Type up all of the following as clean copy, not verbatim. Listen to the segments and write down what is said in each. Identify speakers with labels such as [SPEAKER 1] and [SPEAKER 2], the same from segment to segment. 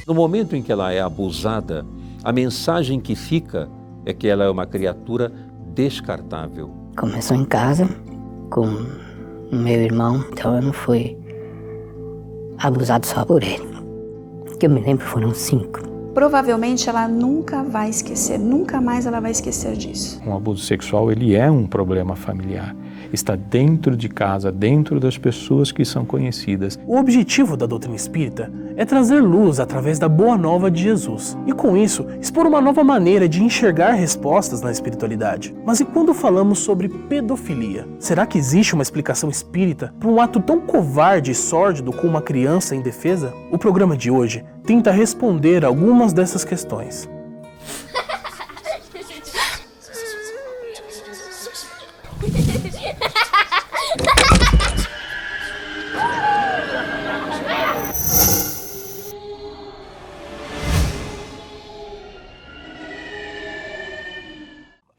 [SPEAKER 1] No momento em que ela é abusada, a mensagem que fica é que ela é uma criatura descartável.
[SPEAKER 2] Começou em casa com o meu irmão, então eu não fui abusado só por ele. Que eu me lembro foram 5.
[SPEAKER 3] Provavelmente ela nunca vai esquecer, nunca mais ela vai esquecer disso.
[SPEAKER 4] Um abuso sexual, ele é um problema familiar. Está dentro de casa, dentro das pessoas que são conhecidas.
[SPEAKER 5] O objetivo da doutrina espírita é trazer luz através da boa nova de Jesus e, com isso, expor uma nova maneira de enxergar respostas na espiritualidade. Mas e quando falamos sobre pedofilia? Será que existe uma explicação espírita para um ato tão covarde e sórdido com uma criança indefesa? O programa de hoje tenta responder algumas dessas questões.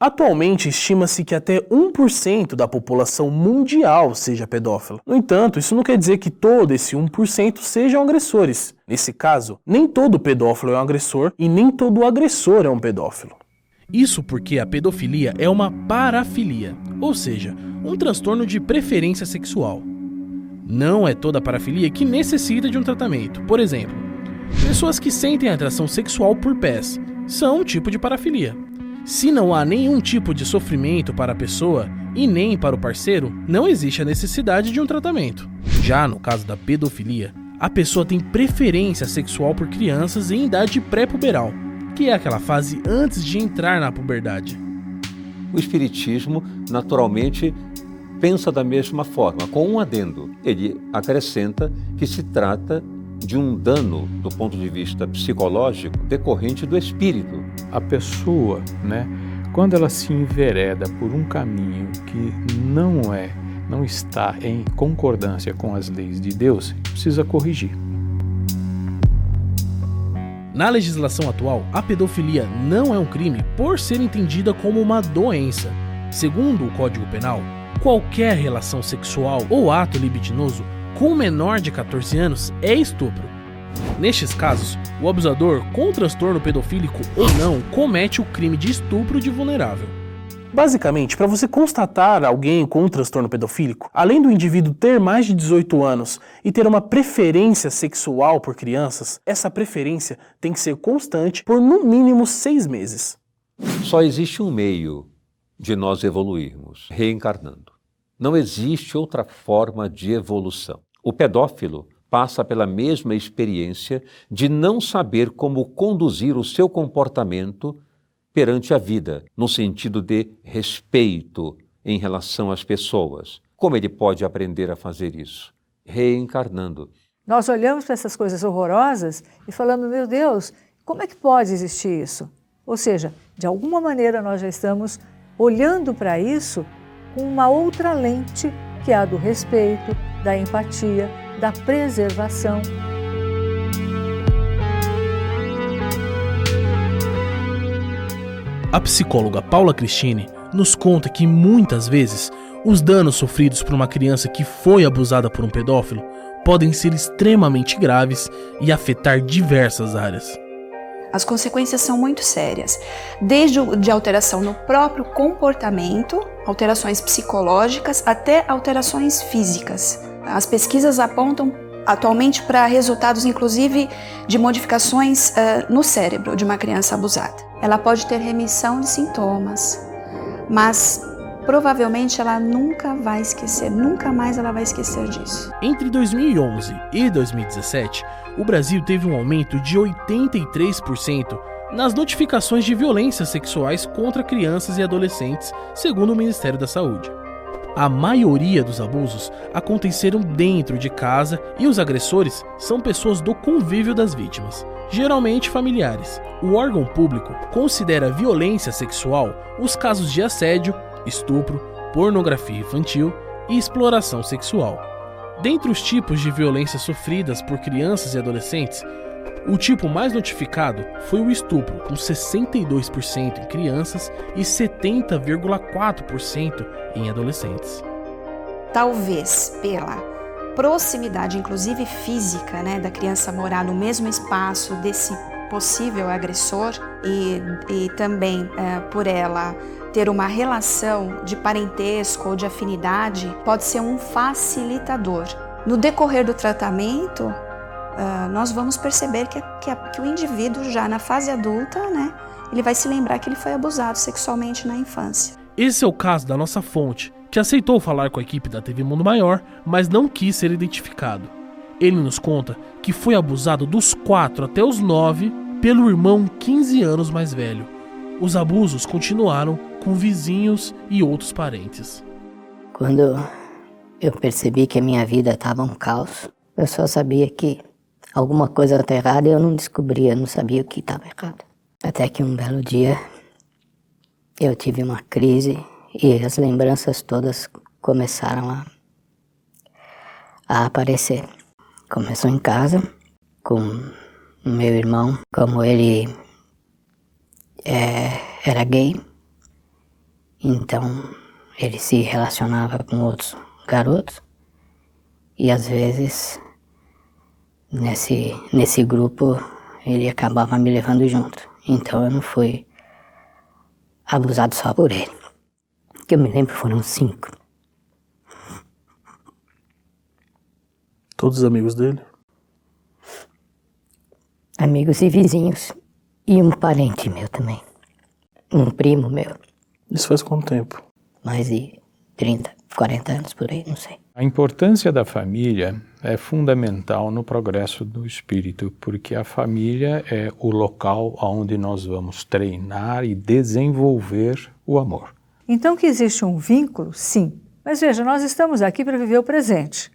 [SPEAKER 5] Atualmente, estima-se que até 1% da população mundial seja pedófila. No entanto, isso não quer dizer que todo esse 1% sejam agressores. Nesse caso, nem todo pedófilo é um agressor e nem todo agressor é um pedófilo.
[SPEAKER 6] Isso porque a pedofilia é uma parafilia, ou seja, um transtorno de preferência sexual. Não é toda parafilia que necessita de um tratamento. Por exemplo, pessoas que sentem atração sexual por pés são um tipo de parafilia. Se não há nenhum tipo de sofrimento para a pessoa e nem para o parceiro, não existe a necessidade de um tratamento. Já no caso da pedofilia, a pessoa tem preferência sexual por crianças em idade pré-puberal, que é aquela fase antes de entrar na puberdade.
[SPEAKER 1] O Espiritismo, naturalmente, pensa da mesma forma, com um adendo. Ele acrescenta que se trata de um dano, do ponto de vista psicológico, decorrente do espírito.
[SPEAKER 4] A pessoa, quando ela se envereda por um caminho que não está em concordância com as leis de Deus, precisa corrigir.
[SPEAKER 6] Na legislação atual, a pedofilia não é um crime por ser entendida como uma doença. Segundo o Código Penal, qualquer relação sexual ou ato libidinoso com um menor de 14 anos é estupro. Nestes casos, o abusador com transtorno pedofílico ou não comete o crime de estupro de vulnerável.
[SPEAKER 5] Basicamente, para você constatar alguém com um transtorno pedofílico, além do indivíduo ter mais de 18 anos e ter uma preferência sexual por crianças, essa preferência tem que ser constante por no mínimo 6 meses.
[SPEAKER 1] Só existe um meio de nós evoluirmos, reencarnando. Não existe outra forma de evolução. O pedófilo passa pela mesma experiência de não saber como conduzir o seu comportamento perante a vida, no sentido de respeito em relação às pessoas. Como ele pode aprender a fazer isso? Reencarnando.
[SPEAKER 7] Nós olhamos para essas coisas horrorosas e falamos, meu Deus, como é que pode existir isso? Ou seja, de alguma maneira nós já estamos olhando para isso com uma outra lente, que é a do respeito, da empatia, da preservação.
[SPEAKER 6] A psicóloga Paula Cristine nos conta que muitas vezes os danos sofridos por uma criança que foi abusada por um pedófilo podem ser extremamente graves e afetar diversas áreas.
[SPEAKER 3] As consequências são muito sérias, desde de alteração no próprio comportamento, alterações psicológicas, até alterações físicas. As pesquisas apontam atualmente para resultados, inclusive, de modificações no cérebro de uma criança abusada. Ela pode ter remissão de sintomas, mas provavelmente ela nunca vai esquecer, nunca mais ela vai esquecer disso.
[SPEAKER 6] Entre 2011 e 2017, o Brasil teve um aumento de 83% nas notificações de violências sexuais contra crianças e adolescentes, segundo o Ministério da Saúde. A maioria dos abusos aconteceram dentro de casa e os agressores são pessoas do convívio das vítimas, geralmente familiares. O órgão público considera violência sexual os casos de assédio, estupro, pornografia infantil e exploração sexual. Dentre os tipos de violência sofridas por crianças e adolescentes, o tipo mais notificado foi o estupro, com 62% em crianças e 70,4% em adolescentes.
[SPEAKER 3] Talvez pela proximidade, inclusive física, né, da criança morar no mesmo espaço desse possível agressor e também por ela ter uma relação de parentesco ou de afinidade, pode ser um facilitador. No decorrer do tratamento, nós vamos perceber que o indivíduo já na fase adulta, né, ele vai se lembrar que ele foi abusado sexualmente na infância.
[SPEAKER 6] Esse é o caso da nossa fonte, que aceitou falar com a equipe da TV Mundo Maior, mas não quis ser identificado. Ele nos conta que foi abusado dos 4 até os 9 pelo irmão 15 anos mais velho. Os abusos continuaram com vizinhos e outros parentes.
[SPEAKER 2] Quando eu percebi que a minha vida estava um caos, eu só sabia que alguma coisa estava errada e eu não descobria, não sabia o que estava errado. Até que um belo dia eu tive uma crise e as lembranças todas começaram a aparecer. Começou em casa com o meu irmão, como ele era gay, então ele se relacionava com outros garotos e às vezes nesse grupo ele acabava me levando junto. Então eu não fui abusado só por ele. Que eu me lembro foram 5.
[SPEAKER 5] Todos os amigos dele?
[SPEAKER 2] Amigos e vizinhos. E um parente meu também. Um primo meu.
[SPEAKER 5] Isso faz quanto tempo?
[SPEAKER 2] Mais de 30, 40 anos por aí, não sei.
[SPEAKER 4] A importância da família é fundamental no progresso do espírito, porque a família é o local onde nós vamos treinar e desenvolver o amor.
[SPEAKER 7] Então que existe um vínculo, sim. Mas veja, nós estamos aqui para viver o presente.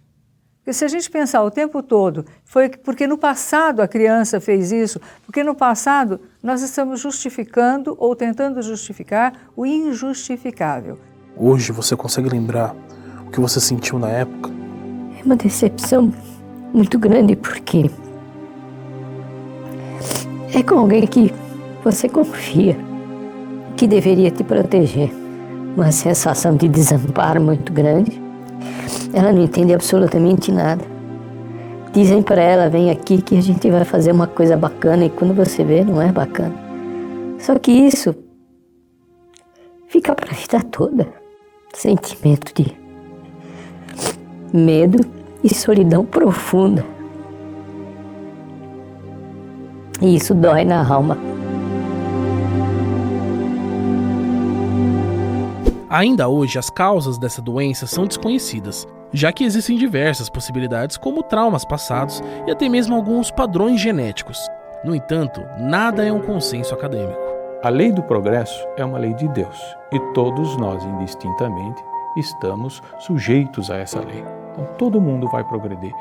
[SPEAKER 7] Porque se a gente pensar o tempo todo, foi porque no passado a criança fez isso, porque no passado nós estamos justificando ou tentando justificar o injustificável.
[SPEAKER 5] Hoje você consegue lembrar o que você sentiu na época?
[SPEAKER 2] É uma decepção muito grande porque é com alguém que você confia, que deveria te proteger. Uma sensação de desamparo muito grande. Ela não entende absolutamente nada. Dizem para ela, vem aqui que a gente vai fazer uma coisa bacana, e quando você vê, não é bacana. Só que isso fica para a vida toda. Sentimento de medo e solidão profunda. E isso dói na alma.
[SPEAKER 6] Ainda hoje, as causas dessa doença são desconhecidas, já que existem diversas possibilidades, como traumas passados e até mesmo alguns padrões genéticos. No entanto, nada é um consenso acadêmico.
[SPEAKER 4] A lei do progresso é uma lei de Deus e todos nós, indistintamente, estamos sujeitos a essa lei. Então, todo mundo vai progredir.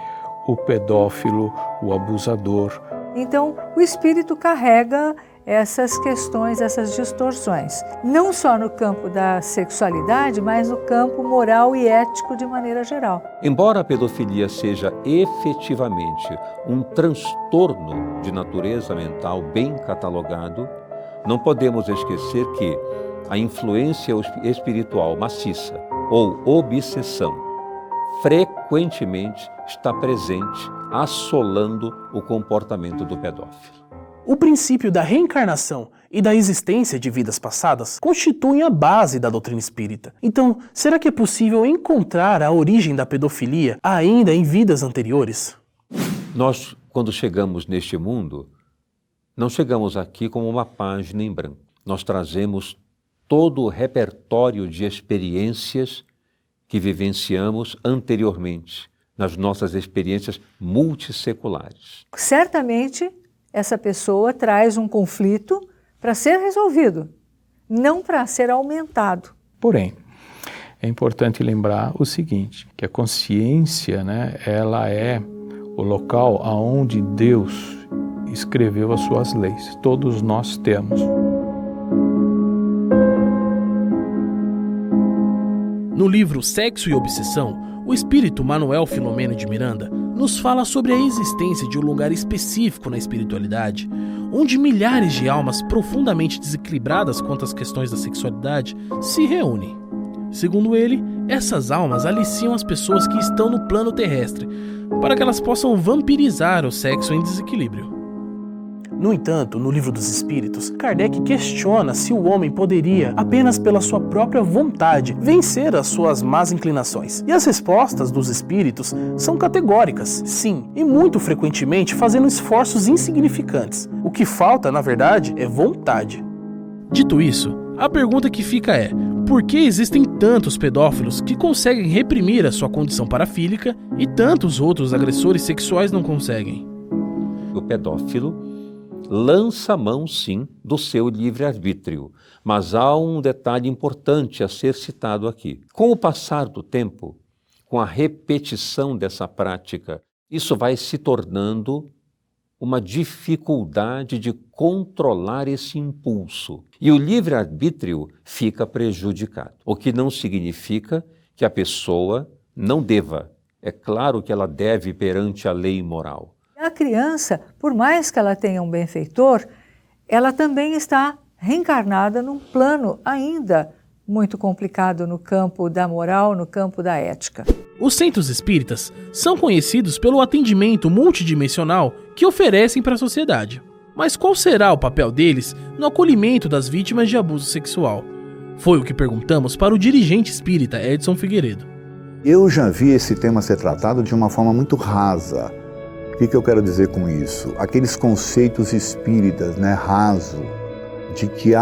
[SPEAKER 4] O pedófilo, o abusador.
[SPEAKER 7] Então, o espírito carrega essas questões, essas distorções, não só no campo da sexualidade, mas no campo moral e ético de maneira geral.
[SPEAKER 1] Embora a pedofilia seja efetivamente um transtorno de natureza mental bem catalogado, não podemos esquecer que a influência espiritual maciça ou obsessão frequentemente está presente, assolando o comportamento do pedófilo.
[SPEAKER 5] O princípio da reencarnação e da existência de vidas passadas constituem a base da doutrina espírita. Então, será que é possível encontrar a origem da pedofilia ainda em vidas anteriores?
[SPEAKER 1] Nós, quando chegamos neste mundo, não chegamos aqui como uma página em branco. Nós trazemos todo o repertório de experiências que vivenciamos anteriormente, nas nossas experiências multisseculares.
[SPEAKER 7] Certamente, essa pessoa traz um conflito para ser resolvido, não para ser aumentado.
[SPEAKER 4] Porém, é importante lembrar o seguinte, que a consciência, ela é o local aonde Deus escreveu as suas leis. Todos nós temos.
[SPEAKER 6] No livro Sexo e Obsessão, o espírito Manuel Filomeno de Miranda nos fala sobre a existência de um lugar específico na espiritualidade, onde milhares de almas profundamente desequilibradas quanto às questões da sexualidade se reúnem. Segundo ele, essas almas aliciam as pessoas que estão no plano terrestre, para que elas possam vampirizar o sexo em desequilíbrio.
[SPEAKER 5] No entanto, no Livro dos Espíritos, Kardec questiona se o homem poderia, apenas pela sua própria vontade, vencer as suas más inclinações. E as respostas dos espíritos são categóricas, sim, e muito frequentemente fazendo esforços insignificantes. O que falta, na verdade, é vontade.
[SPEAKER 6] Dito isso, a pergunta que fica é: por que existem tantos pedófilos que conseguem reprimir a sua condição parafílica e tantos outros agressores sexuais não conseguem?
[SPEAKER 1] O pedófilo lança mão, sim, do seu livre-arbítrio, mas há um detalhe importante a ser citado aqui. Com o passar do tempo, com a repetição dessa prática, isso vai se tornando uma dificuldade de controlar esse impulso. E o livre-arbítrio fica prejudicado, o que não significa que a pessoa não deva. É claro que ela deve perante a lei moral.
[SPEAKER 7] A criança, por mais que ela tenha um benfeitor, ela também está reencarnada num plano ainda muito complicado no campo da moral, no campo da ética.
[SPEAKER 6] Os centros espíritas são conhecidos pelo atendimento multidimensional que oferecem para a sociedade. Mas qual será o papel deles no acolhimento das vítimas de abuso sexual? Foi o que perguntamos para o dirigente espírita Edson Figueiredo.
[SPEAKER 8] Eu já vi esse tema ser tratado de uma forma muito rasa. O que eu quero dizer com isso? Aqueles conceitos espíritas, raso, de que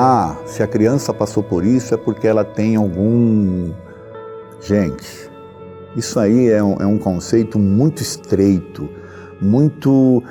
[SPEAKER 8] se a criança passou por isso é porque ela tem algum... Gente, isso aí é um conceito muito estreito, muito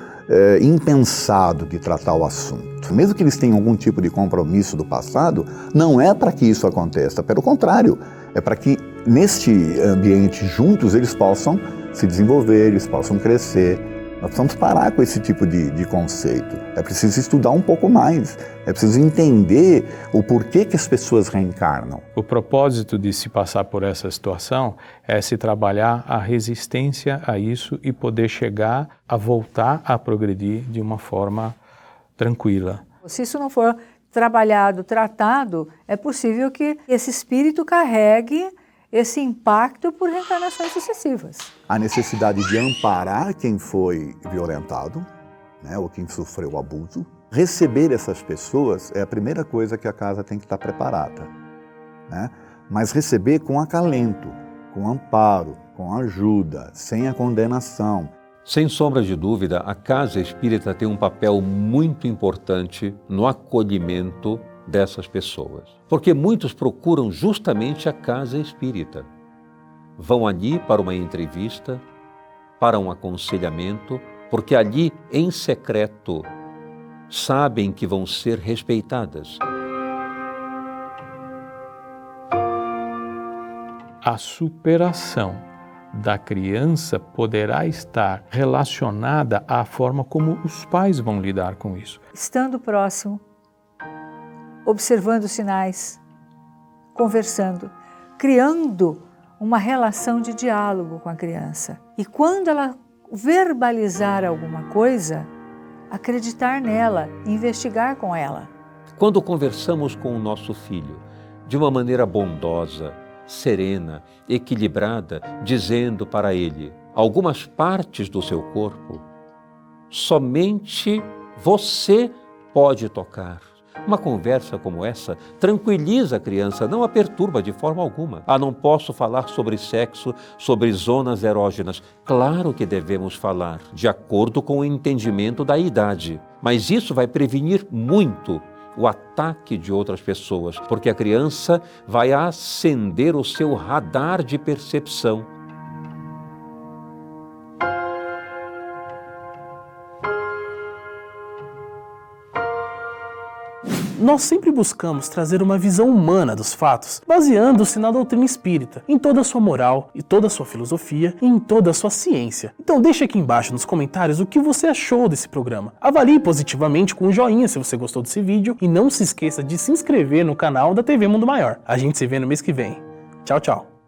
[SPEAKER 8] impensado de tratar o assunto. Mesmo que eles tenham algum tipo de compromisso do passado, não é para que isso aconteça, pelo contrário, é para que neste ambiente juntos eles possam se desenvolver, eles possam crescer. Nós precisamos parar com esse tipo de conceito. É preciso estudar um pouco mais. É preciso entender o porquê que as pessoas reencarnam.
[SPEAKER 4] O propósito de se passar por essa situação é se trabalhar a resistência a isso e poder chegar a voltar a progredir de uma forma tranquila.
[SPEAKER 7] Se isso não for trabalhado, tratado, é possível que esse espírito carregue esse impacto por reencarnações sucessivas.
[SPEAKER 8] A necessidade de amparar quem foi violentado, ou quem sofreu abuso. Receber essas pessoas é a primeira coisa que a casa tem que estar preparada. Mas receber com acalento, com amparo, com ajuda, sem a condenação.
[SPEAKER 1] Sem sombra de dúvida, a casa espírita tem um papel muito importante no acolhimento dessas pessoas. Porque muitos procuram justamente a casa espírita. Vão ali para uma entrevista, para um aconselhamento, porque ali, em secreto, sabem que vão ser respeitadas.
[SPEAKER 4] A superação da criança poderá estar relacionada à forma como os pais vão lidar com isso.
[SPEAKER 7] Estando próximo, observando sinais, conversando, criando uma relação de diálogo com a criança. E quando ela verbalizar alguma coisa, acreditar nela, investigar com ela.
[SPEAKER 1] Quando conversamos com o nosso filho de uma maneira bondosa, serena, equilibrada, dizendo para ele algumas partes do seu corpo, somente você pode tocar. Uma conversa como essa tranquiliza a criança, não a perturba de forma alguma. Não posso falar sobre sexo, sobre zonas erógenas. Claro que devemos falar, de acordo com o entendimento da idade. Mas isso vai prevenir muito o ataque de outras pessoas, porque a criança vai acender o seu radar de percepção.
[SPEAKER 5] Nós sempre buscamos trazer uma visão humana dos fatos, baseando-se na doutrina espírita, em toda a sua moral, e toda a sua filosofia, e em toda a sua ciência. Então deixe aqui embaixo nos comentários o que você achou desse programa. Avalie positivamente com um joinha se você gostou desse vídeo, e não se esqueça de se inscrever no canal da TV Mundo Maior. A gente se vê no mês que vem. Tchau, tchau!